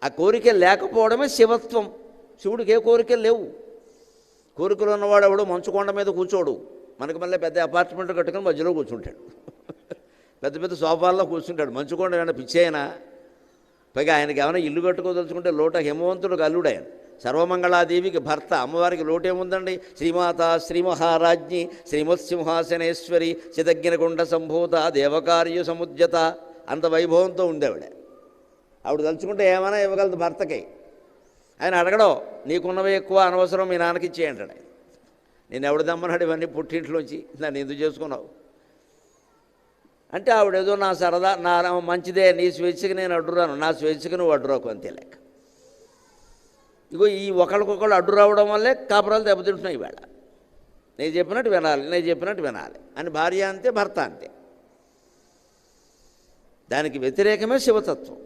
ఆ కోరిక లేకపోవడమే శివత్వం. శివుడికి ఏ కోరికలు లేవు. కోరికలు ఉన్నవాడు ఎవడు మంచు కొండ మీద కూర్చోడు. మనకి మళ్ళీ పెద్ద అపార్ట్మెంట్ కట్టుకొని మధ్యలో కూర్చుంటాడు, పెద్ద పెద్ద సోఫాల్లో కూర్చుంటాడు. మంచు కొండ ఏమైనా పిచ్చేయనా? పైగా ఆయనకి ఏమైనా ఇల్లు కట్టుకోదలుచుకుంటే లోట హిమవంతుడికి అల్లుడు ఆయన. సర్వమంగళాదేవికి భర్త. అమ్మవారికి లోటేముందండి? శ్రీమాత శ్రీమహారాజ్ఞి శ్రీమత్సింహాసనేశ్వరి చిదగ్నిగుండ సంభూత దేవకార్య సముద్యత. అంత వైభవంతో ఉండేవాడ. ఆవిడ తలుచుకుంటే ఏమైనా ఇవ్వగలదు భర్తకి. ఆయన అడగడం, నీకున్నవి ఎక్కువ, అనవసరం, మీ నాన్నకి ఇచ్చేయి అంటాడు ఆయన. నేను ఎవడు దమ్మన్నాడు ఇవన్నీ పుట్టింట్లోంచి, నన్ను ఎందుకు చేసుకున్నావు అంటే ఆవిడేదో నా సరదా, నా మంచిదే, నీ స్వేచ్ఛకి నేను అడ్డురాను, నా స్వేచ్ఛకి నువ్వు అడ్డురాకు, అంతే లెక్క. ఇగో ఈ ఒకరికొకళ్ళు అడ్డు రావడం వల్లే కాపురాలు దెబ్బతింటున్నాయి ఇవాళ. నేను చెప్పినట్టు వినాలి, నేను చెప్పినట్టు వినాలి అని భార్య అంతే, భర్త అంతే. దానికి వ్యతిరేకమే శివతత్వం.